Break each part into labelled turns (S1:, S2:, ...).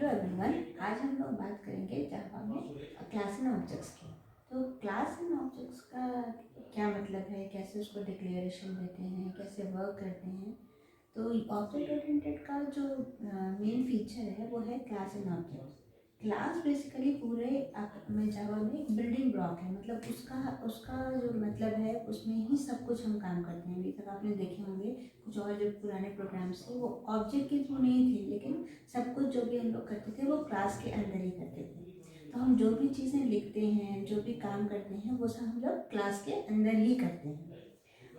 S1: Hello everyone, आज हम लोग बात करेंगे जावा में क्लास एंड ऑब्जेक्ट्स की। तो क्लास एंड ऑब्जेक्ट्स का क्या मतलब है, कैसे उसको डिक्लेरेशन देते हैं, कैसे वर्क करते हैं। तो ऑब्जेक्ट ओरिएंटेड का जो मेन फीचर है वो है class and objects. Class basically पूरे में जावा में एक बिल्डिंग ब्लॉक है, मतलब उसका उसका जो मतलब है उसमें ही सब कुछ हम काम करते हैं। अभी तक आपने देखे होंगे कुछ और जो पुराने प्रोग्राम्स थे वो ऑब्जेक्ट के थ्रू नहीं थे, लेकिन सब कुछ जो भी हम लोग करते थे वो क्लास के अंदर ही करते थे। तो हम जो भी चीज़ें लिखते हैं, जो भी काम करते हैं, वो सब हम लोग क्लास के अंदर ही करते हैं।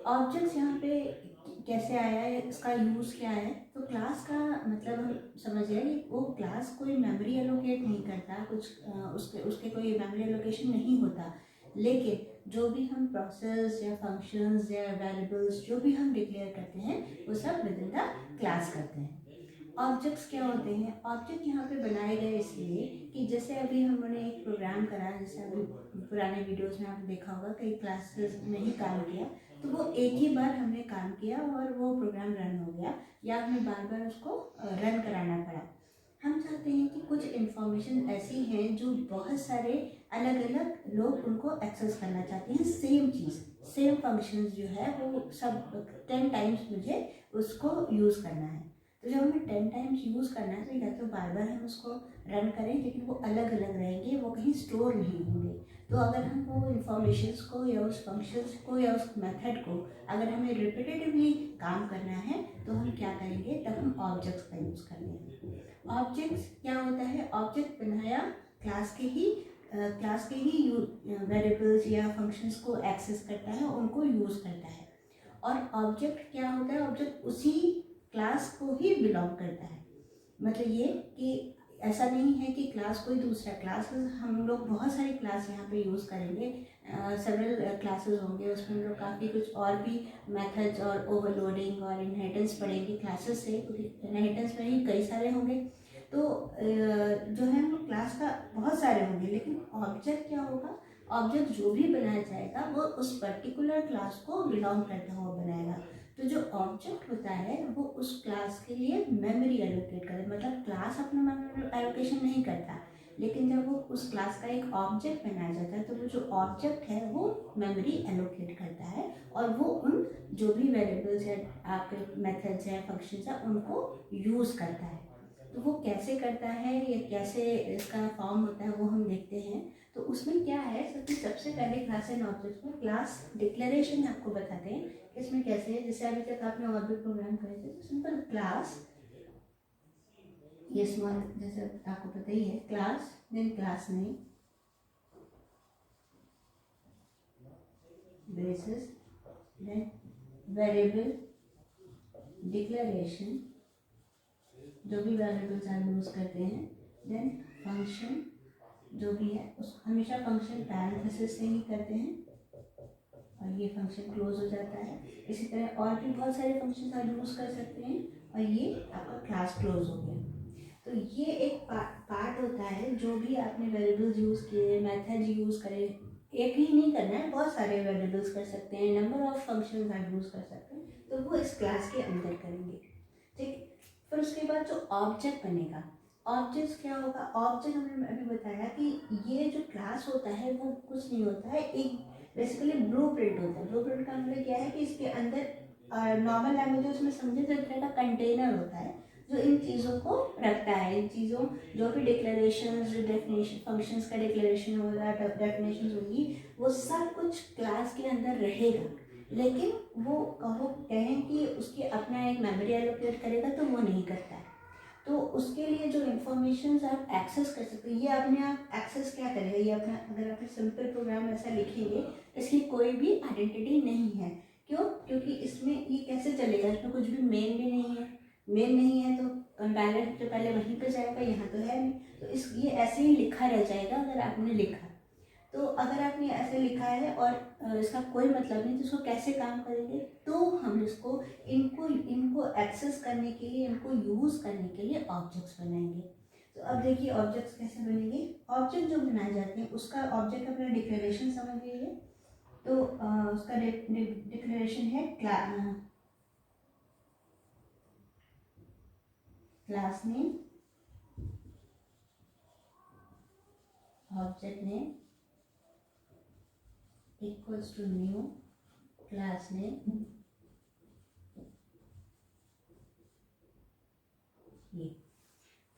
S1: ऑब्जेक्ट्स यहाँ पे कैसे आया है, इसका यूज़ क्या है। तो क्लास का मतलब हम समझिए कि वो क्लास कोई मेमोरी एलोकेट नहीं करता, कुछ उसके उसके कोई मेमोरी एलोकेशन नहीं होता, लेकिन जो भी हम प्रोसेस या फंक्शंस या वेरिएबल्स जो भी हम डिक्लेयर करते हैं वो सब विद इन द क्लास करते हैं। ऑब्जेक्ट्स क्या होते हैं? ऑब्जेक्ट यहाँ पे बनाए गए इसलिए कि जैसे अभी हमने एक प्रोग्राम करा, जैसे अभी पुराने वीडियोस में आपने देखा होगा कई क्लासेस में ही काम किया, तो वो एक ही बार हमने काम किया और वो प्रोग्राम रन हो गया, या हमें बार बार उसको रन कराना पड़ा। हम चाहते हैं कि कुछ इन्फॉर्मेशन ऐसी हैं जो बहुत सारे अलग अलग लोग उनको एक्सेस करना चाहते हैं, सेम चीज़, सेम फंक्शंस जो है वो सब 10 टाइम्स मुझे उसको यूज़ करना है। तो जब हमें 10 टाइम्स यूज़ करना है तो या तो बार बार हम उसको रन करें, लेकिन वो अलग अलग रहेंगे, वो कहीं स्टोर नहीं होंगे। तो अगर हम वो इंफॉर्मेशंस को या उस फंक्शंस को या उस मेथड को अगर हमें रिपीटेटिवली काम करना है तो हम क्या करेंगे, तब हम ऑब्जेक्ट्स का यूज़ करेंगे। ऑब्जेक्ट्स क्या होता है? ऑब्जेक्ट बनाया क्लास के ही वेरिएबल्स या फंक्शंस को एक्सेस करता है, उनको यूज़ करता है। और ऑब्जेक्ट क्या होता है? ऑब्जेक्ट उसी क्लास को ही बिलोंग करता है। मतलब ये कि ऐसा नहीं है कि क्लास कोई दूसरा क्लास, हम लोग बहुत सारी क्लास यहाँ पे यूज़ करेंगे, सेवरल क्लासेस होंगे, उसमें हम लोग काफ़ी कुछ और भी मेथड्स और ओवरलोडिंग और इनहेरिटेंस पढ़ेंगे क्लासेस से, क्योंकि इनहेरिटेंस में ही कई सारे होंगे। तो जो है वो क्लास का बहुत सारे होंगे, लेकिन ऑब्जेक्ट क्या होगा? ऑब्जेक्ट जो भी बनाया जाएगा वो उस पर्टिकुलर क्लास को बिलोंग करता हुआ बनाएगा। तो जो ऑब्जेक्ट होता है वो उस क्लास के लिए मेमोरी एलोकेट करे, मतलब क्लास अपना मेमोरी एलोकेशन नहीं करता, लेकिन जब वो उस क्लास का एक ऑब्जेक्ट बनाया जाता है तो वो जो ऑब्जेक्ट है वो मेमोरी एलोकेट करता है, और वो उन जो भी वेरिएबल्स है, आपके मेथड्स हैं, फंक्शंस हैं, उनको यूज़ करता है। तो वो कैसे करता है या कैसे इसका फॉर्म होता है वो हम देखते हैं। तो उसमें क्या है, सबसे पहले क्लास एंड ऑब्जेक्ट में क्लास डिक्लेरेशन आपको बताते हैं इसमें कैसे है। जैसे अभी तक आपने और भी प्रोग्राम करे थे, तो सिंपल क्लास, ये स्मॉल, जैसे आपको पता ही है, class then class name braces then variable declaration, जो भी वेरिएबल्स आप यूज करते हैं, देन फंक्शन जो भी है उस हमेशा फंक्शन पैरेंथेसिस से ही करते हैं और ये फंक्शन क्लोज हो जाता है। इसी तरह और भी बहुत सारे फंक्शन आप यूज़ कर सकते हैं और ये आपका क्लास क्लोज हो गया। तो ये एक पार्ट होता है, जो भी आपने वेरिएबल्स यूज़ किए, मेथड यूज़ करे, एक ही नहीं करना है, बहुत सारे वेरिएबल्स कर सकते हैं, नंबर ऑफ फंक्शन आप यूज़ कर सकते हैं, तो वो इस क्लास के अंदर करेंगे। ठीक। फिर उसके बाद जो ऑब्जेक्ट बनेगा, ऑब्जेक्ट क्या होगा? ऑब्जेक्ट हमने अभी बताया कि ये जो क्लास होता है वो कुछ नहीं होता है, एक बेसिकली ब्लूप्रिंट होता है। ब्लूप्रिंट का मतलब क्या है कि इसके अंदर नॉर्मल लैंग्वेज में समझे तो एक तरह का कंटेनर होता है जो इन चीज़ों को रखता है। इन चीज़ों जो भी डिक्लेरेशंस, जो डेफिनेशन, फंक्शंस का डिक्लेरेशन होगा, डेफिनेशंस होंगी, वो सब कुछ क्लास के अंदर रहेगा, लेकिन वो कहें कि उसकी अपना एक मेमोरी एलोकेट करेगा तो वो नहीं करता है। तो उसके लिए जो इन्फॉर्मेशन आप एक्सेस कर सकते हैं, ये अपने आप एक्सेस क्या करेगा, ये अपना, अगर आप सिंपल प्रोग्राम ऐसा लिखेंगे इसकी कोई भी आइडेंटिटी नहीं है। क्यों? क्योंकि इसमें ये कैसे चलेगा, इसमें कुछ भी मेन भी नहीं है, मेन नहीं है तो कंपाइलर तो पहले वहीं पे जाएगा, यहाँ तो है नहीं, तो ये ऐसे ही लिखा रह जाएगा। अगर आपने लिखा, तो अगर आपने ऐसे लिखा है और इसका कोई मतलब नहीं, तो इसको कैसे काम करेंगे? तो हम इसको इनको इनको एक्सेस करने के लिए, इनको यूज़ करने के लिए ऑब्जेक्ट्स बनाएंगे। तो अब देखिए ऑब्जेक्ट्स कैसे बनेंगे। ऑब्जेक्ट जो बनाए जाते हैं उसका ऑब्जेक्ट अपना डिक्लेरेशन समझ लीजिए। तो उसका डिक्लेरेशन है class name object name equals to new class name, ये।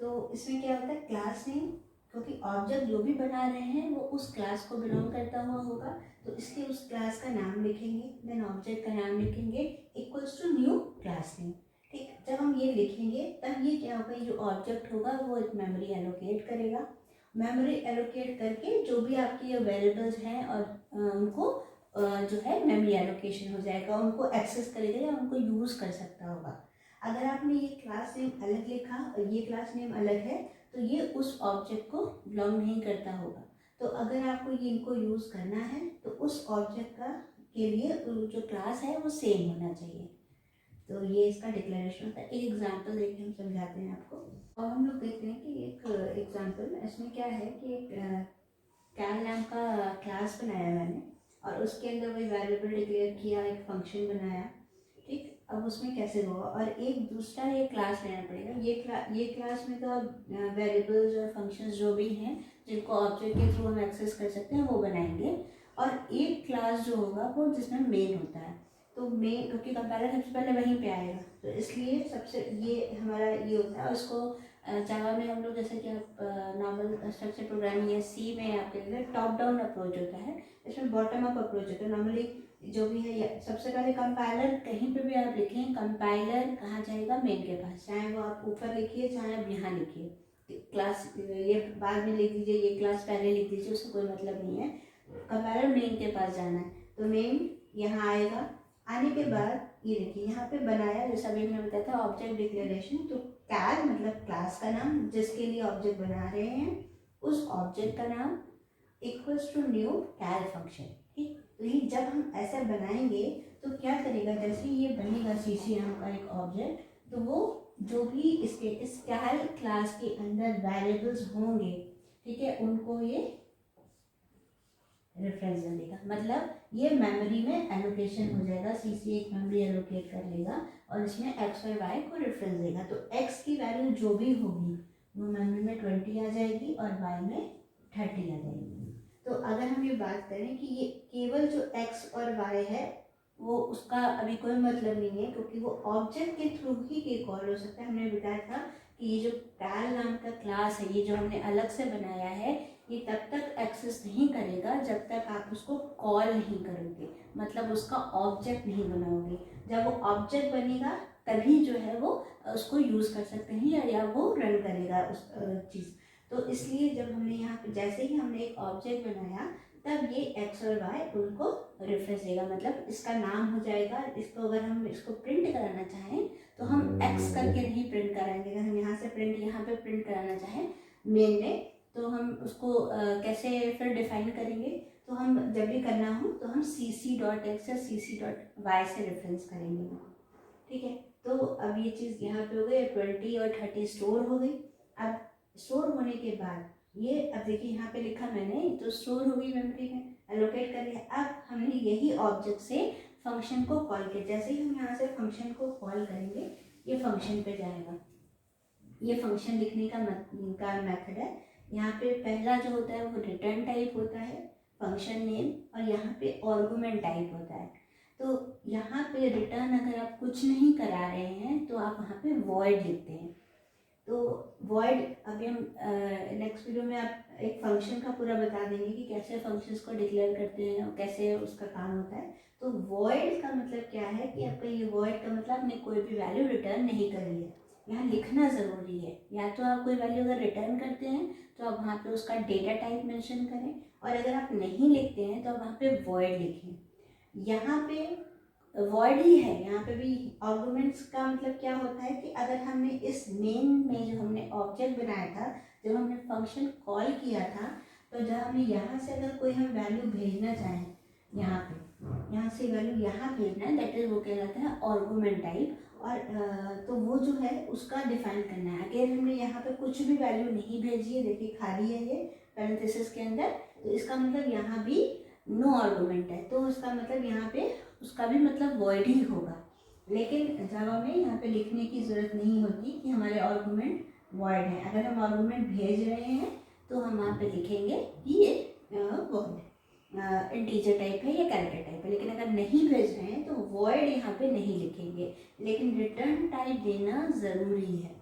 S1: तो इसमें क्या होता है, क्लास नेम, क्योंकि ऑब्जेक्ट जो भी बना रहे हैं वो उस क्लास को बिलोंग करता हुआ होगा, तो इसलिए उस क्लास का नाम लिखेंगे, देन ऑब्जेक्ट का नाम लिखेंगे equals to new class name. ठीक, जब हम ये लिखेंगे तब ये क्या होगा, जो ऑब्जेक्ट होगा वो एक मेमोरी एलोकेट करेगा। मेमोरी एलोकेट करके जो भी आपके ये वेरिएबल्स हैं और उनको जो है मेमोरी एलोकेशन हो जाएगा, उनको एक्सेस करेगा या उनको यूज़ कर सकता होगा। अगर आपने ये क्लास नेम अलग लिखा और ये क्लास नेम अलग है तो ये उस ऑब्जेक्ट को बिलोंग नहीं करता होगा। तो अगर आपको ये इनको यूज़ करना है तो उस ऑब्जेक्ट का के लिए जो क्लास है वो सेम होना चाहिए। तो ये इसका डिक्लेरेशन होता है। एक एग्जांपल देखिए, हम समझाते हैं आपको। और हम लोग देखते हैं कि एक एग्जांपल इसमें क्या है कि एक कैल नाम का क्लास बनाया मैंने और उसके अंदर वही वेरिएबल डिक्लेयर किया, एक फंक्शन बनाया। ठीक, अब उसमें कैसे होगा, और एक दूसरा ये क्लास लेना पड़ेगा। ये क्लास में तो वेरिएबल्स और फंक्शंस जो भी हैं जिनको ऑब्जेक्ट के थ्रू हम एक्सेस कर सकते हैं वो बनाएंगे, और एक क्लास जो होगा वो जिसमें मेन होता है। तो मेन, क्योंकि कंपाइलर सबसे पहले वहीं पे आएगा, तो इसलिए सबसे ये हमारा ये होता है। उसको जावा में हम लोग जैसे कि आप नॉर्मल स्ट्रक्चर प्रोग्रामिंग या सी में आपके लिए टॉप डाउन अप्रोच होता है, इसमें बॉटम अप अप्रोच होता है। नॉर्मली जो भी है, सबसे पहले कंपाइलर कहीं पे भी आप लिखें, कंपाइलर कहाँ जाएगा, मेन के पास, चाहे वो आप ऊपर लिखिए चाहे आप यहाँ लिखिए। क्लास ये बाद में लिख दीजिए, ये क्लास पहले लिख दीजिए, उससे कोई मतलब नहीं है। कंपाइलर मेन के पास जाना है, तो मेन यहाँ आएगा। आने के बाद ये देखिए यहाँ पे बनाया, जैसा अभी मैंने बताया था ऑब्जेक्ट डिक्लेरेशन, तो कैल मतलब क्लास का नाम जिसके लिए ऑब्जेक्ट बना रहे हैं, उस ऑब्जेक्ट का नाम equals to new cal function. ठीक, तो ये जब हम ऐसा बनाएंगे तो क्या करेगा, जैसे ये बनेगा सीसी नाम का एक ऑब्जेक्ट, तो वो जो भी इसके इस कैल क्लास के अंदर वेरिएबल्स होंगे, ठीक है, उनको ये रेफरेंस देगा। मतलब ये मेमोरी में एलोकेशन हो जाएगा, सीसी एक मेमोरी एलोकेट कर लेगा और इसमें एक्स और वाई को रेफरेंस देगा। तो एक्स की वैल्यू जो भी होगी वो मेमोरी में 20 आ जाएगी और वाई में 30 आ जाएगी। तो अगर हम ये बात करें कि ये केवल जो एक्स और वाई है वो उसका अभी कोई मतलब नहीं है, क्योंकि वो ऑब्जेक्ट के थ्रू ही कॉल हो सकता है। हमने बताया था कि ये जो कैल नाम का क्लास है, ये जो हमने अलग से बनाया है, ये तब तक एक्सेस नहीं करेगा जब तक आप उसको कॉल नहीं करोगे, मतलब उसका ऑब्जेक्ट नहीं बनाओगे। जब वो ऑब्जेक्ट बनेगा तभी जो है वो उसको यूज़ कर सकते हैं या वो रन करेगा उस चीज़। तो इसलिए जब हमने यहाँ पे जैसे ही हमने एक ऑब्जेक्ट बनाया तब ये एक्स और वाई उनको रेफरेंस देगा, मतलब इसका नाम हो जाएगा। इसको अगर हम इसको प्रिंट कराना चाहें तो हम एक्स करके नहीं प्रिंट कराएंगे। अगर हम यहाँ से प्रिंट यहाँ पे प्रिंट कराना चाहें मेन में, तो हम उसको कैसे फिर डिफाइन करेंगे, तो हम जब भी करना हो तो हम cc.x या cc.y से रेफरेंस करेंगे। ठीक है, तो अब ये चीज़ यहाँ पे हो गई, 20 और 30 स्टोर हो गई। अब स्टोर होने के बाद ये, अब देखिए यहाँ पे लिखा मैंने, तो स्टोर हो गई मेमोरी में, एलोकेट कर लिया। अब हमने यही ऑब्जेक्ट से फंक्शन को कॉल किया। जैसे ही हम यहाँ से फंक्शन को कॉल करेंगे ये फंक्शन पे जाएगा। ये फंक्शन लिखने का मेथड है। यहाँ पे पहला जो होता है वो रिटर्न टाइप होता है, फंक्शन नेम, और यहाँ पे आर्गुमेंट टाइप होता है। तो यहाँ पे रिटर्न अगर आप कुछ नहीं करा रहे हैं तो आप वहाँ पे वॉइड लिखते हैं। तो वॉइड अभी हम नेक्स्ट वीडियो में आप एक फंक्शन का पूरा बता देंगे कि कैसे फंक्शंस को डिक्लेयर करते हैं और कैसे उसका काम होता है। तो वॉइड का मतलब क्या है कि आपका ये वॉइड का मतलब आपने कोई भी वैल्यू रिटर्न नहीं करी है, यहाँ लिखना ज़रूरी है। या तो आप कोई वैल्यू अगर रिटर्न करते हैं तो आप वहाँ पे उसका डेटा टाइप मेंशन करें, और अगर आप नहीं लिखते हैं तो आप वहाँ पे वॉइड लिखें। यहाँ पे वॉइड ही है, यहाँ पे भी आर्गुमेंट्स का मतलब क्या होता है कि अगर हमने इस मेन में जो हमने ऑब्जेक्ट बनाया था, जब हमने फंक्शन कॉल किया था, तो जब हमें यहाँ से अगर कोई हम वैल्यू भेजना चाहें, यहाँ पे यहाँ से वैल्यू यहाँ भेजना है, दैट इज वो कहलाता है आर्गुमेंट टाइप। और तो वो जो है उसका डिफाइन करना है। अगर हमने यहाँ पे कुछ भी वैल्यू नहीं भेजी है, देखिए खाली है ये पैरेंथेसिस के अंदर, तो इसका मतलब यहाँ भी नो आर्गुमेंट है, तो इसका मतलब यहाँ पे उसका भी मतलब वॉइड ही होगा। लेकिन जावा में यहाँ पे लिखने की ज़रूरत नहीं होती कि हमारे आर्गुमेंट वॉइड है। अगर हम आर्गुमेंट भेज रहे हैं तो हम वहाँ पे लिखेंगे कि ये वॉइड इंटीजर टाइप है या कैरेक्टर टाइप है। लेकिन अगर नहीं भेज रहे हैं तो वॉइड यहाँ पे नहीं लिखेंगे, लेकिन रिटर्न टाइप देना ज़रूरी है।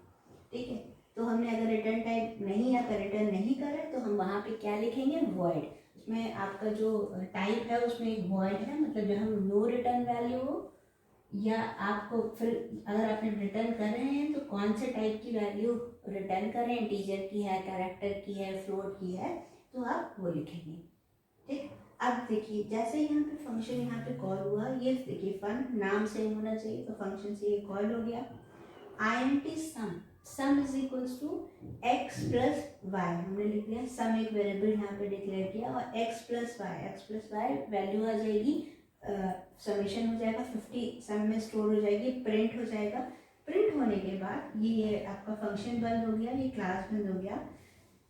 S1: ठीक है, तो हमने अगर रिटर्न टाइप नहीं या रिटर्न नहीं करा तो हम वहाँ पे क्या लिखेंगे, वॉइड। उसमें आपका जो टाइप है उसमें एक वॉइड है, मतलब जब हम नो रिटर्न वैल्यू हो या आपको फिर अगर आपने रिटर्न कर रहे हैं तो कौन से टाइप की वैल्यू रिटर्न करें, इंटीजर की है, कैरेक्टर की है, फ्लोट की है, तो आप वो लिखेंगे। ठीक, अब देखिए जैसे यहाँ पे फंक्शन यहाँ पे कॉल हुआ, ये देखिए फन नाम सेम होना चाहिए, तो फंक्शन से ये कॉल हो गया। INT sum is equals to x plus y, हमने लिख लिया। सम एक वेरिएबल यहाँ पे डिक्लेयर किया और x प्लस वाई वैल्यू आ जाएगी, समेशन हो जाएगा 50 सम में स्टोर हो जाएगी, प्रिंट हो जाएगा। प्रिंट होने के बाद ये आपका फंक्शन बंद हो गया, ये क्लास बंद हो गया।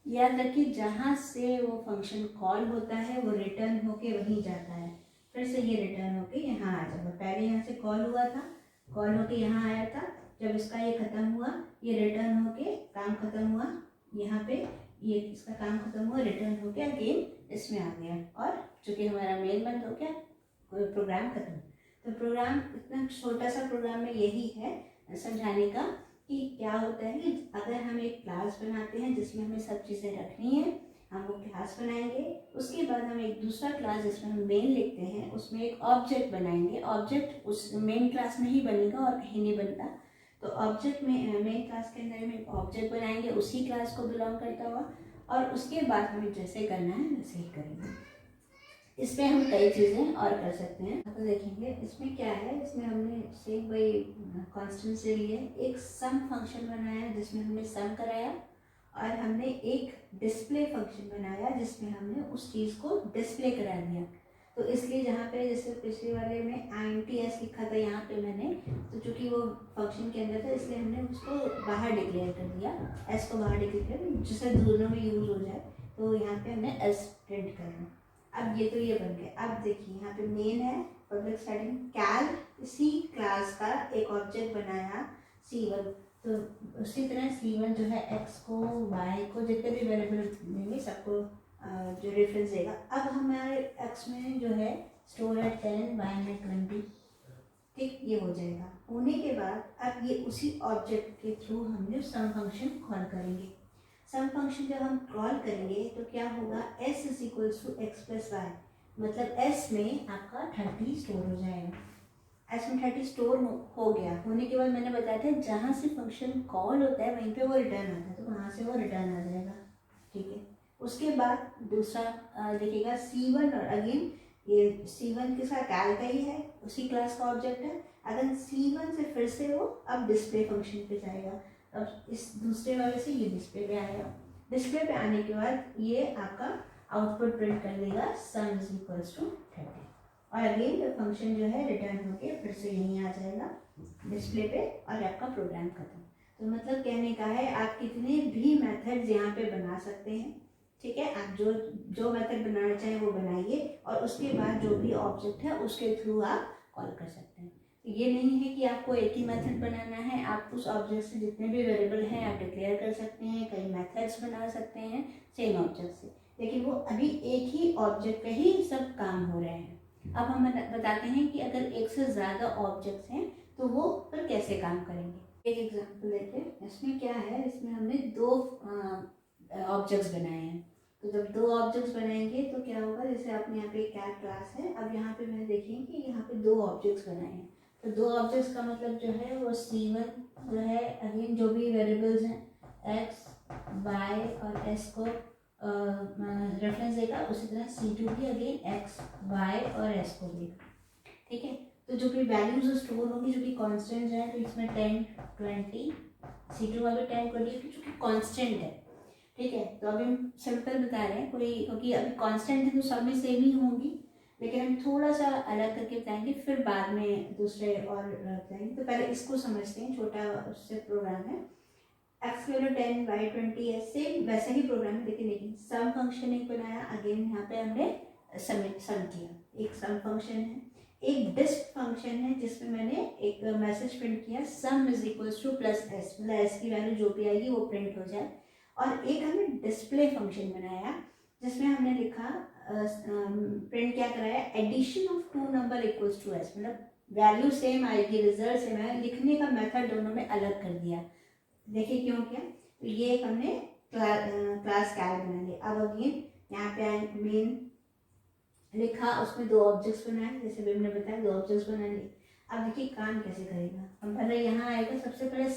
S1: याद रखिए जहाँ से वो फंक्शन कॉल होता है वो रिटर्न होके वहीं जाता है, फिर से ये रिटर्न होके यहाँ आ जाएगा। पहले यहाँ से कॉल हुआ था, कॉल होके यहाँ आया था, जब इसका ये खत्म हुआ ये रिटर्न होके काम खत्म हुआ, यहाँ पे ये इसका काम खत्म हुआ, रिटर्न होके अगेन इसमें आ गया, और चूंकि हमारा मेल बंद हो गया प्रोग्राम खत्म। तो प्रोग्राम इतना छोटा सा प्रोग्राम में यही है समझाने का कि क्या होता है कि अगर हम एक क्लास बनाते हैं जिसमें हमें सब चीज़ें रखनी है, हम वो क्लास बनाएंगे, उसके बाद हम एक दूसरा क्लास जिसमें हम मेन लिखते हैं उसमें एक ऑब्जेक्ट बनाएंगे। ऑब्जेक्ट उस मेन क्लास में ही बनेगा और कहीं नहीं बनता, तो ऑब्जेक्ट में मेन क्लास के अंदर में एक ऑब्जेक्ट बनाएंगे उसी क्लास को बिलोंग करता हुआ, और उसके बाद हमें जैसे करना है वैसे ही करेंगे। इसमें हम कई चीज़ें और कर सकते हैं, तो देखेंगे इसमें क्या है। इसमें हमने सेक बाई कांस्टेंट से लिए एक सम फंक्शन बनाया जिसमें हमने सम कराया, और हमने एक डिस्प्ले फंक्शन बनाया जिसमें हमने उस चीज़ को डिस्प्ले करा दिया। तो इसलिए जहाँ पे जैसे पिछले वाले में INTS लिखा था यहाँ पे मैंने, तो चूँकि वो फंक्शन के अंदर था इसलिए हमने उसको बाहर डिक्लेयर कर दिया, एस को बाहर डिक्लेयर, जिससे दोनों में यूज़ हो जाए। तो यहाँ पे हमने एस प्रिंट करना। अब ये तो ये बन गया। अब देखिए यहाँ पे मेन है पब्लिक स्टैटिक कैल, इसी क्लास का एक ऑब्जेक्ट बनाया C1, तो उसी तरह C1 जो है x को y को जितने भी वेरिएबल देंगे सबको जो रेफरेंस देगा। अब हमारे x में जो है स्टोर है 10, y में 20, ठीक, ये हो जाएगा। होने के बाद अब ये उसी ऑब्जेक्ट के थ्रू हमने सम फंक्शन कॉल करेंगे। सम फंक्शन जब हम कॉल करेंगे तो क्या होगा, s is equals to x plus y, मतलब s में आपका 30 स्टोर हो जाएगा। s में 30 स्टोर हो गया। होने के बाद मैंने बताया था जहाँ से फंक्शन कॉल होता है वहीं पे वो रिटर्न आता है, तो वहाँ से वो रिटर्न आ जाएगा। ठीक है, उसके बाद दूसरा देखिएगा C1, और अगेन ये C1 के साथ कैल का ही है, उसी क्लास का ऑब्जेक्ट है। अगर C1 से फिर से वो अब डिस्प्ले फंक्शन पे जाएगा, अब इस दूसरे वाले से ये डिस्प्ले पे आएगा। डिस्प्ले पे आने के बाद ये आपका आउटपुट प्रिंट कर देगा सम इज इक्वल्स टू 30, और अगेन फंक्शन जो है रिटर्न होके फिर से यहीं आ जाएगा डिस्प्ले पे, और आपका प्रोग्राम खत्म। तो मतलब कहने का है आप कितने भी मेथड्स यहाँ पे बना सकते हैं। ठीक है, आप जो मेथड बनाना चाहें वो बनाइए, और उसके बाद जो भी ऑब्जेक्ट है उसके थ्रू आप कॉल कर सकते हैं। ये नहीं है कि आपको एक ही मेथड बनाना है, आप उस ऑब्जेक्ट से जितने भी वेरिएबल हैं आप डिक्लेयर कर सकते हैं, कई मेथड्स बना सकते हैं सेम ऑब्जेक्ट से, लेकिन वो अभी एक ही ऑब्जेक्ट पे ही सब काम हो रहे हैं। अब हम बताते हैं कि अगर एक से ज़्यादा ऑब्जेक्ट्स हैं तो वो फिर कैसे काम करेंगे। एक एग्जाम्पल देते हैं। इसमें क्या है, इसमें हमने 2 ऑब्जेक्ट्स बनाए हैं। तो जब 2 ऑब्जेक्ट्स बनाएंगे तो क्या होगा, जैसे आपने यहाँ पे कैट क्लास है, अब यहाँ पे मैंने देखिए कि यहाँ पे 2 ऑब्जेक्ट्स बनाए हैं। तो 2 ऑब्जेक्ट्स का मतलब जो है वो C1 जो है अगेन जो भी वेरिएबल्स हैं x, y और s को रेफरेंस देगा, उसी तरह C2 भी अगेन x, y और s को देगा। ठीक है, तो जो भी वैल्यूज स्टोर होंगी, जो भी कॉन्स्टेंट है, तो इसमें 10, 20, C2 वाले 10, 20 जो कि कॉन्स्टेंट है। ठीक है, तो अभी हम सिंपल बता रहे हैं कोई, क्योंकि अभी कांस्टेंट है तो सब में सेम ही होंगी, लेकिन हम थोड़ा सा अलग करके बताएंगे, फिर बाद में दूसरे और बताएंगे। तो पहले इसको समझते हैं, छोटा उससे प्रोग्राम है। x की वैल्यू 10, y 20 है, सेम वैसा ही प्रोग्राम है, लेकिन सम फंक्शन एक बनाया। अगेन यहाँ पे हमने सम किया, एक सम फंक्शन है। एक डिस्प फंक्शन है जिसमें मैंने एक मैसेज प्रिंट किया, सम is equals two plus S, मतलब एस की वैल्यू जो भी आएगी वो प्रिंट हो जाए। और एक हमने डिस्प्ले फंक्शन बनाया जिसमें हमने लिखा प्रिंट क्या कराया, addition of two number equals to s, मतलब वैल्यू सेम आएगी, रिजल्ट सेम है, लिखने का मेथड दोनों में अलग कर दिया। देखिए क्यों किया, तो ये एक हमने क्लास कैल बना लिया। अब अगेन यहाँ पे मेन लिखा, उसमें दो ऑब्जेक्ट्स बनाए, जैसे भी हमने बताया दो ऑब्जेक्ट्स बना लिए। अब देखिए काम कैसे करेगा, हम पहले यहाँ आएगा सबसे पहले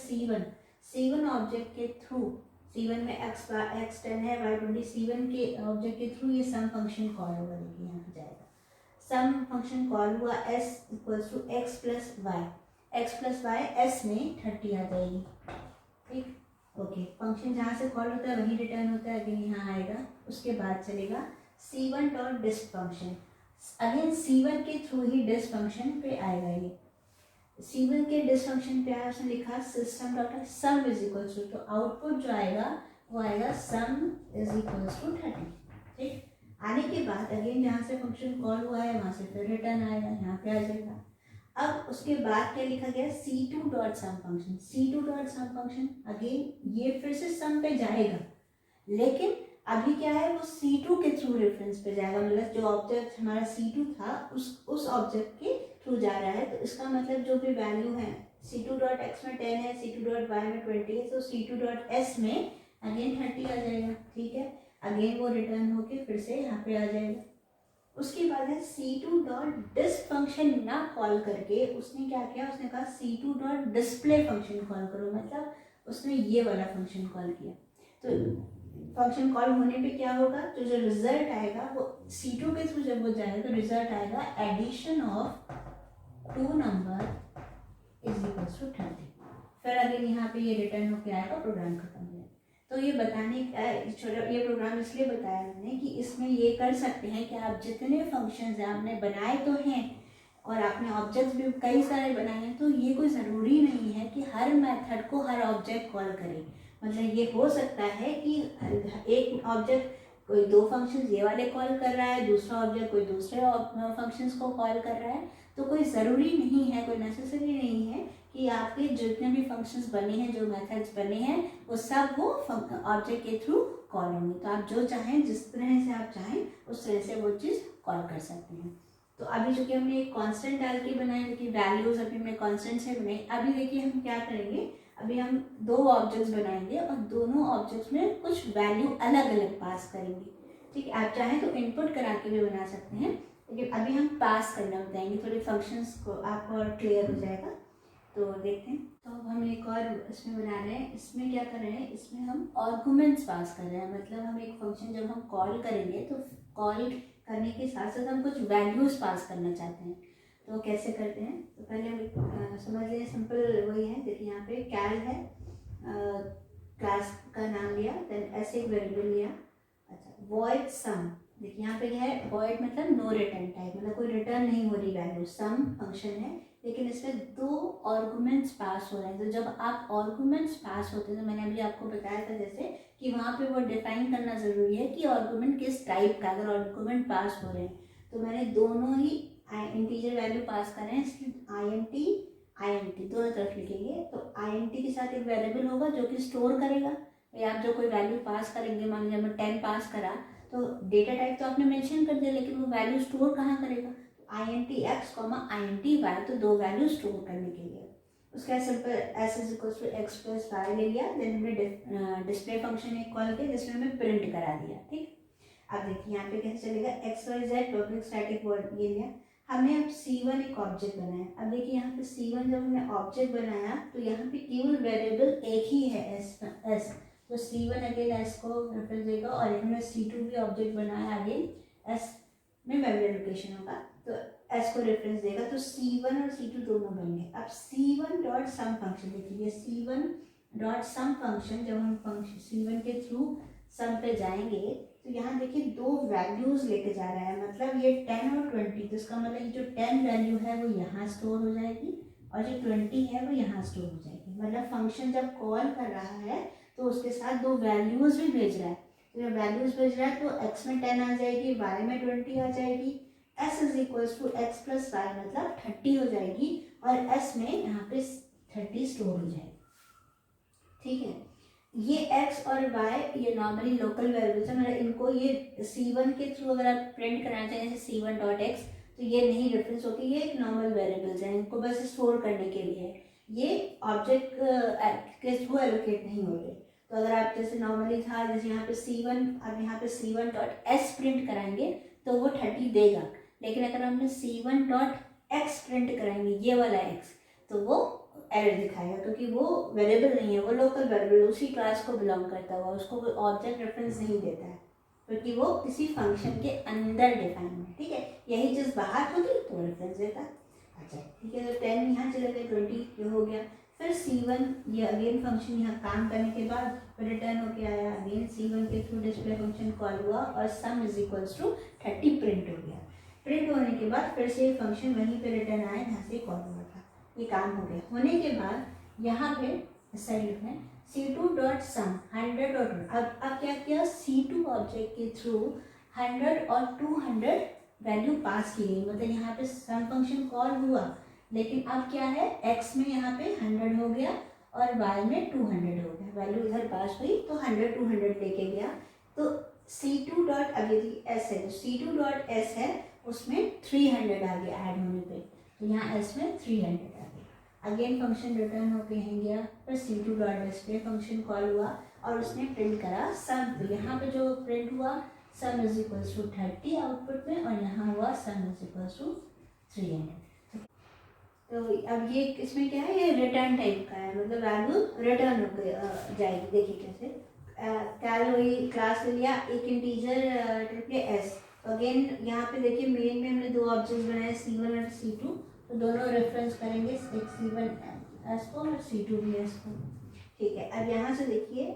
S1: C1 ऑब्जेक्ट के थ्रू, C1 में x10 है y20, C1 के ऑब्जेक्ट के थ्रू ये सम फंक्शन कॉल होगा। देखिए यहाँ पे जाएगा सम फंक्शन कॉल हुआ s equals to x plus y, s में 30 आ जाएगी, ठीक, ओके। फंक्शन जहाँ से कॉल होता है वही रिटर्न होता है, अगेन यहाँ आएगा। उसके बाद चलेगा C1 डॉट डिस्प फंक्शन, अगेन C1 के थ्रू ही डिस्प फंक्शन पे आएगा। ये C1 के डिस्प फंक्शन पे आया, उसने लिखा system dot sum is equals to, तो आउटपुट जो आएगा वो आएगा सम इज इक्वल्स टू 30, ठीक। आने के बाद अगेन जहाँ से फंक्शन कॉल हुआ है वहाँ से फिर रिटर्न आएगा, यहाँ पे आ जाएगा। अब उसके बाद क्या लिखा गया, C2 डॉट सम फंक्शन, C2 डॉट सम फंक्शन, अगेन ये फिर से सम पे जाएगा, लेकिन अभी क्या है वो C2 के थ्रू रेफरेंस पे जाएगा, मतलब जो ऑब्जेक्ट हमारा C2 था उस ऑब्जेक्ट के थ्रू जा रहा है। तो इसका मतलब जो भी वैल्यू है C2 डॉट x में 10 है, C2 डॉट y में 20 है, तो C2 डॉट s में अगेन 30 आ जाएगा, ठीक है। अगेन वो रिटर्न होके फिर से यहाँ पे आ जाएगा। उसके बाद है C2 डॉट डिस्प फंक्शन ना कॉल करके उसने क्या किया, उसने कहा C2 dot display function call करो, मतलब उसने ये वाला फंक्शन कॉल किया। तो फंक्शन कॉल होने पे क्या होगा, तो जो रिजल्ट आएगा वो C2 के थ्रू जब वो जाएगा तो रिजल्ट आएगा addition of two number is equals to 30। फिर अगेन यहाँ पे ये रिटर्न होकर आएगा, प्रोग्राम खत्म हो जाएगा। तो ये बताने ये प्रोग्राम इसलिए बताया मैंने कि इसमें ये कर सकते हैं कि आप जितने फंक्शंस आपने बनाए तो हैं और आपने ऑब्जेक्ट्स भी कई सारे बनाए हैं, तो ये कोई ज़रूरी नहीं है कि हर मेथड को हर ऑब्जेक्ट कॉल करे। मतलब ये हो सकता है कि एक ऑब्जेक्ट कोई दो फंक्शंस ये वाले कॉल कर रहा है, दूसरा ऑब्जेक्ट कोई दूसरे फंक्शंस को कॉल कर रहा है। तो कोई ज़रूरी नहीं है, कोई नेसेसरी नहीं है कि आपके जितने भी फंक्शंस बने हैं, जो मेथड्स बने हैं, वो सब वो ऑब्जेक्ट के थ्रू कॉल होंगे। तो आप जो चाहें, जिस तरह से आप चाहें उस तरह से वो चीज़ कॉल कर सकते हैं। तो अभी जो कि हमने एक कांस्टेंट डाल के बनाए, देखिए वैल्यूज अभी हमने कांस्टेंट से बनाई। अभी देखिए हम क्या करेंगे, अभी हम दो ऑब्जेक्ट्स बनाएंगे और दोनों ऑब्जेक्ट्स में कुछ वैल्यू अलग अलग पास करेंगे, ठीक है। आप चाहें तो इनपुट करा के भी बना सकते हैं, लेकिन अभी हम पास करना बताएंगे, थोड़े फंक्शंस को आपको और क्लियर हो जाएगा। तो देखते हैं। तो हम एक और इसमें बना रहे हैं, इसमें क्या कर रहे हैं, इसमें हम आर्गुमेंट्स पास कर रहे हैं। मतलब हम एक फंक्शन जब हम कॉल करेंगे तो कॉल करने के साथ साथ हम कुछ वैल्यूज़ पास करना चाहते हैं। तो कैसे करते हैं, तो पहले हम समझ लें, सिंपल वही है। देखिए यहाँ पे कैल है, क्लास का नाम लिया, देन ऐसे एक वेरिएबल लिया। अच्छा, वॉइड सम, देखिए यहाँ पे क्या है, वॉइड मतलब नो रिटर्न टाइप, मतलब कोई रिटर्न नहीं हो रही वैल्यू, सम फंक्शन है लेकिन इसमें दो आर्गुमेंट्स पास हो रहे हैं। तो जब आप आर्गुमेंट्स पास होते हैं, तो मैंने अभी आपको बताया था जैसे कि वहाँ पे वो डिफाइन करना ज़रूरी है कि आर्गुमेंट किस टाइप का, अगर आर्गुमेंट पास हो रहे हैं तो मैंने दोनों ही इंटीजर वैल्यू पास कर रहे हैं, इसलिए INT दोनों तरफ लिखेंगे। तो INT के साथ एक वेरिएबल होगा जो कि स्टोर करेगा, या आप जो कोई वैल्यू पास करेंगे, मान लीजिए हमने 10 पास करा तो डेटा टाइप तो आपने मेंशन कर दिया, लेकिन वो वैल्यू स्टोर कहाँ करेगा, INT x, INT y, तो दो वैल्यू स्टोर करने के लिए। उसका simple s is equal to x plus y ले लिया, देन हमने डिस्प्ले फंक्शन एक कॉल किया जिसमें हमें प्रिंट करा दिया, ठीक। अब देखिए यहाँ पे कैसे चलेगा, XYZ पब्लिक स्टैटिक वॉइड ये लिया हमने। अब C1 एक ऑब्जेक्ट बनाया। अब देखिए यहाँ पे C1 जब हमने ऑब्जेक्ट बनाया तो यहाँ पे केवल वेरिएबल एक ही है S, तो C1 अगेन S को रेफरेंस देगा, और हमने C2 भी ऑब्जेक्ट बनाया, अगेन S में मेमोरी लोकेशन होगा तो S को रेफरेंस देगा, तो C1 और C2 दोनों बनेंगे। अब C1 डॉट सम फंक्शन, देखिए C1 डॉट सम फंक्शन, जब हम फंक्शन C1 के थ्रू सम पे जाएंगे तो यहाँ देखिए दो वैल्यूज लेके जा रहा है, मतलब ये 10 और 20, तो इसका मतलब ये जो 10 वैल्यू है वो यहाँ स्टोर हो जाएगी और जो 20 है वो यहाँ स्टोर हो जाएगी। मतलब फंक्शन जब कॉल कर रहा है तो उसके साथ दो वैल्यूज भी भेज रहा है। तो जब वैल्यूज भेज रहा है तो x में 10 आ जाएगी, y में 20 आ जाएगी, s is equals to x plus y मतलब 30 हो जाएगी, और s में यहाँ पे 30 स्टोर हो जाएगी, ठीक है। ये x और y ये नॉर्मली लोकल वेरिएबल्स है, मतलब इनको ये c1 के थ्रू अगर आप प्रिंट कराना चाहें जैसे c1 डॉट एक्स, तो ये नहीं रेफरेंस होती, ये एक नॉर्मल वेरिएबल्स हैं, इनको बस स्टोर करने के लिए है, ये ऑब्जेक्ट के थ्रू एलोकेट नहीं होते। तो अगर आप जैसे नॉर्मली था जैसे यहाँ पे c1, अब यहाँ पे c1 डॉट एस प्रिंट कराएंगे तो वो 30 देगा, लेकिन अगर हमने c1 डॉट एक्स प्रिंट कराएंगे ये वाला x, तो वो एरर दिखाएगा, क्योंकि वो वेरिएबल नहीं है, वो लोकल वेरिएबल उसी क्लास को बिलोंग करता हुआ, उसको कोई ऑब्जेक्ट रेफरेंस नहीं देता है, क्योंकि वो किसी फंक्शन के अंदर डिफाइन है। ठीक है, यही चीज़ बाहर होगी तो रेफरेंस देता है। अच्छा ठीक है, तो 10 यहाँ चले गए, 20 ये हो गया। फिर c1 ये अगेन फंक्शन यहाँ काम करने के बाद फिर रिटर्न होके आया, अगेन c1 के थ्रू डिस्प्ले फंक्शन कॉल हुआ और sum is equals to 30 print हो गया। प्रिंट होने के बाद फिर से फंक्शन वहीं पे रिटर्न आया जहाँ से कॉल हुआ था, ये काम हो गया। होने के बाद यहाँ पे साइड में c2 डॉट सम 100 और अब क्या किया, c2 ऑब्जेक्ट के थ्रू 100 और 200 वैल्यू पास की गई, मतलब यहाँ पे सम फंक्शन कॉल हुआ, लेकिन अब क्या है x में यहाँ पे 100 हो गया और y में 200 हो गया, वैल्यू इधर पास हुई तो 100 200 लेके गया। तो c2 डॉट अभी s है, तो c2 डॉट s है उसमें 300 आ गया ऐड होने पे, तो यहाँ s में 300 आ गया। अगेन फंक्शन रिटर्न होके यहाँ गया, फिर c2 dot display function call हुआ और उसने प्रिंट करा सम, तो यहाँ पे जो प्रिंट हुआ sum is equals to 30 output में, और यहाँ हुआ सम इज इक्वल्स टू 300। तो अब ये इसमें क्या है, ये रिटर्न टाइप का है, मतलब वैल्यू रिटर्न हो जाएगी। देखिए कैसे कैल हुई, क्लास ले लिया, एक इंटीजर ट्रिपले एस, अगेन यहाँ पे देखिए मेन में हमने दो ऑब्जेक्ट्स बनाए c1 और c2, तो दोनों रेफरेंस करेंगे एक c1 एस को और c2 भी एस को। ठीक है, अब यहाँ से देखिए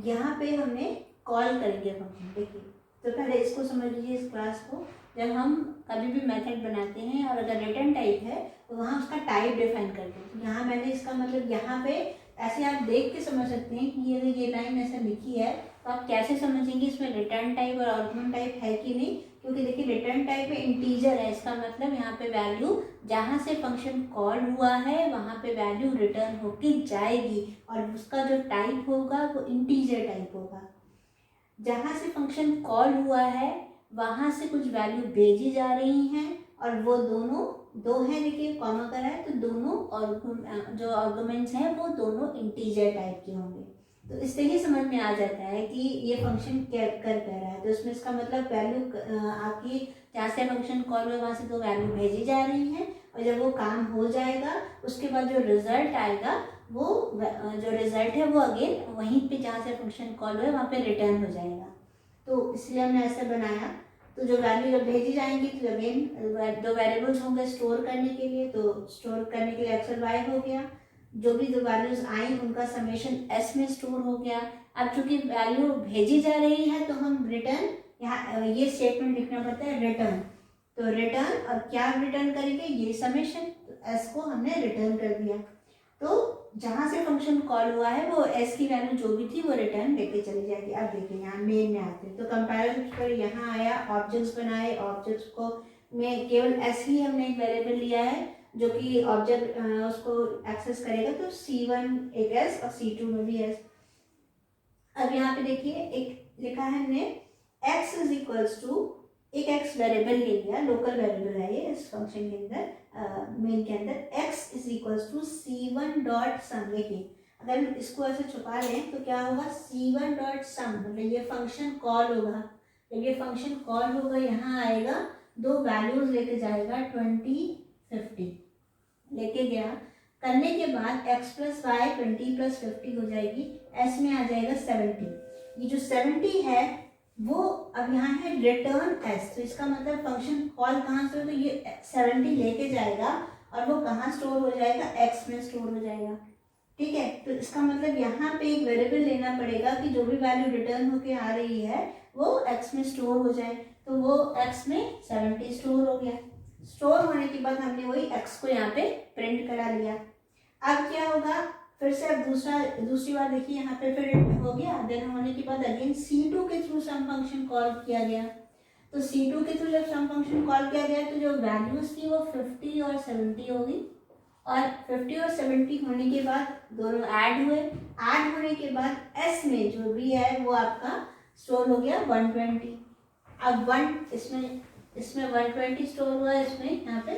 S1: यहाँ पे हमने कॉल करेंगे फंक्शन। देखिए तो पहले इसको समझ लीजिए, इस क्लास को जब हम कभी भी मेथड बनाते हैं और अगर रिटर्न टाइप है तो वहाँ उसका टाइप डिफाइन करते हैं। तो यहाँ मैंने इसका मतलब यहाँ पे ऐसे आप देख के समझ सकते हैं कि ये लाइन ऐसा लिखी है, तो आप कैसे समझेंगे इसमें रिटर्न टाइप और आर्गुमेंट टाइप है कि नहीं, क्योंकि देखिए रिटर्न टाइप में इंटीजर है, इसका मतलब यहाँ पे वैल्यू जहाँ से फंक्शन कॉल हुआ है वहाँ पे वैल्यू रिटर्न होके जाएगी और उसका जो टाइप होगा वो इंटीजर टाइप होगा। जहाँ से फंक्शन कॉल हुआ है वहाँ से कुछ वैल्यू भेजी जा रही हैं और वो दोनों दो हैं, देखिए कॉमा करा है, तो दोनों और जो आर्गुमेंट्स हैं वो दोनों इंटीजर टाइप के होंगे। तो इससे ही समझ में आ जाता है कि ये फंक्शन क्या कर रहा है, तो इसमें इसका मतलब वैल्यू आपकी जहाँ से फंक्शन कॉल हुआ वहाँ से दो वैल्यू भेजी जा रही हैं और जब वो काम हो जाएगा उसके बाद जो रिजल्ट आएगा वो जो रिजल्ट है वो अगेन वहीं पे जहाँ से फंक्शन कॉल हुआ है वहाँ पे रिटर्न हो जाएगा। तो इसलिए हमने ऐसे बनाया। तो जो वैल्यू जब भेजी जाएंगी तो अगेन दो वेरिएबल्स होंगे स्टोर करने के लिए, तो स्टोर करने के लिए एक्स और वाई हो गया, जो भी दो वैल्यूज आई उनका समेशन एस में स्टोर हो गया। अब चूंकि वैल्यू भेजी जा रही है तो हम रिटर्न यहाँ ये स्टेटमेंट लिखना पड़ता है रिटर्न, तो रिटर्न और क्या रिटर्न करेंगे ये समेशन, तो एस को हमने रिटर्न कर दिया। तो जहाँ से फंक्शन कॉल हुआ है वो एस की वैल्यू जो भी थी वो रिटर्न लेके चली जाएगी। अब देखिए यहाँ मेन में आते हैं तो कंपाइलर पर यहाँ आया, ऑब्जेक्ट्स बनाए, ऑब्जेक्ट्स को में केवल एस ही हमने एक वेरिएबल लिया है जो कि ऑब्जेक्ट उसको एक्सेस करेगा, तो c1 एक एस और c2 में भी एस। अब यहाँ पे देखिए एक लिखा है हमने x इज इक्वल्स टू एक x वेरिएबल ले लिया, लोकल वेरिएबल है ये इस फंक्शन के अंदर मेन के अंदर, x is equals to c1 dot sum. देखिए अगर इसको ऐसे छुपा लें तो क्या होगा, c1 डॉट सम मतलब ये फंक्शन कॉल होगा, जब ये फंक्शन कॉल होगा यहाँ आएगा दो वैल्यूज लेके जाएगा 20 50 लेके गया, करने के बाद x प्लस वाई 20 प्लस 50 हो जाएगी, s में आ जाएगा 70। ये जो 70 है वो अब यहाँ है रिटर्न s, तो इसका मतलब फंक्शन कॉल कहाँ से हो, तो ये 70 लेके जाएगा और वो कहाँ स्टोर हो जाएगा, x में स्टोर हो जाएगा। ठीक है, तो इसका मतलब यहाँ पे एक वेरिएबल लेना पड़ेगा कि जो भी वैल्यू रिटर्न होके आ रही है वो x में स्टोर हो जाए, तो वो x में 70 स्टोर हो गया। स्टोर होने के बाद हमने वही x को यहाँ पे प्रिंट करा लिया। अब क्या होगा, फिर से अब दूसरी बार देखिए यहाँ पे फिर हो गया, देन होने के बाद अगेन c2 के थ्रू सम फंक्शन कॉल किया गया, तो c2 के थ्रू जब सम फंक्शन कॉल किया गया तो जो वैल्यूज थी वो 50 और 70 होगी, और 50 और 70 होने के बाद दोनों ऐड हुए, ऐड होने के बाद एस में जो भी है वो आपका स्टोर हो गया 120। अब इसमें 120 स्टोर हुआ, इसमें यहाँ पे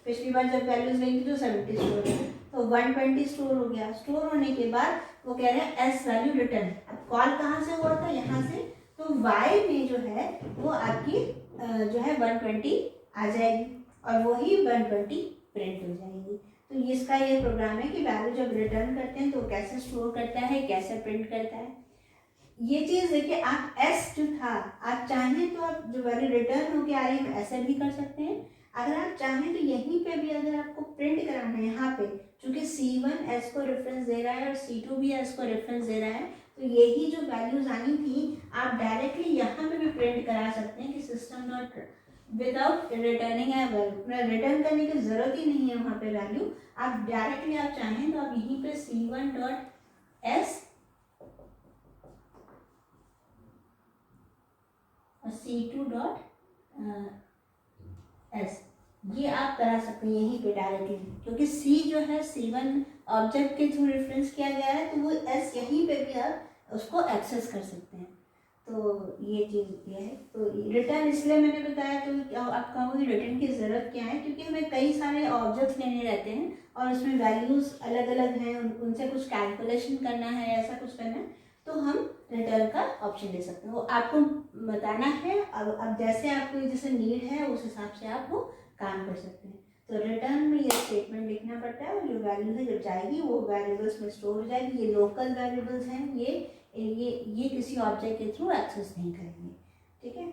S1: पिछली बार जब वैल्यूज गई थी तो 70 स्टोर है, तो 120 स्टोर हो गया। स्टोर होने के बाद वो कह रहे हैं एस वैल्यू रिटर्न। अब कॉल कहाँ से हुआ था, यहाँ से, तो वाई में जो है वो आपकी जो है 120 आ जाएगी और वही 120 प्रिंट हो जाएगी। तो इसका ये प्रोग्राम है कि वैल्यू जब रिटर्न करते हैं तो कैसे स्टोर करता है, कैसे प्रिंट करता है। ये चीज़ देखिए, आप एस जो था, आप चाहें तो आप जो वैल्यू रिटर्न होके आ रही है ऐसे भी कर सकते हैं। अगर आप चाहें तो यहीं पे भी अगर आपको प्रिंट कराना है, यहाँ पे चूंकि C1 एस को रेफरेंस दे रहा है और C2 भी एस को रेफरेंस दे रहा है, तो यही जो वैल्यूज आनी थी आप डायरेक्टली यहाँ पे भी प्रिंट करा सकते हैं कि सिस्टम डॉट विदाउट रिटर्निंग है, रिटर्न करने की जरूरत ही नहीं है वहाँ पे वैल्यू। आप डायरेक्टली आप चाहें तो आप यहीं पे C1 डॉट एस और C2 डॉट एस ये आप करा सकते हैं यहीं पे डायरेक्टली, क्योंकि C जो है C1 ऑब्जेक्ट के थ्रू रेफरेंस किया गया है, तो वो S यहीं पे भी आप उसको एक्सेस कर सकते हैं। तो ये चीज़ ये है। तो रिटर्न इसलिए मैंने बताया, तो आप कहोगे रिटर्न की ज़रूरत क्या है, क्योंकि हमें कई सारे ऑब्जेक्ट्स लेने रहते हैं और उसमें वैल्यूज़ अलग अलग हैं, उनसे कुछ कैलकुलेशन करना है, ऐसा कुछ करना है, तो हम रिटर्न का ऑप्शन ले सकते हैं। वो आपको बताना है, अब जैसे आपको जैसे नीड है उस हिसाब से आप वो काम कर सकते हैं। तो रिटर्न में ये स्टेटमेंट लिखना पड़ता है और जो वैल्यू है जब जाएगी वो वेरिएबल्स में स्टोर हो जाएगी। ये लोकल वेरिएबल्स हैं, ये किसी ऑब्जेक्ट के थ्रू एक्सेस नहीं करेंगे, ठीक है।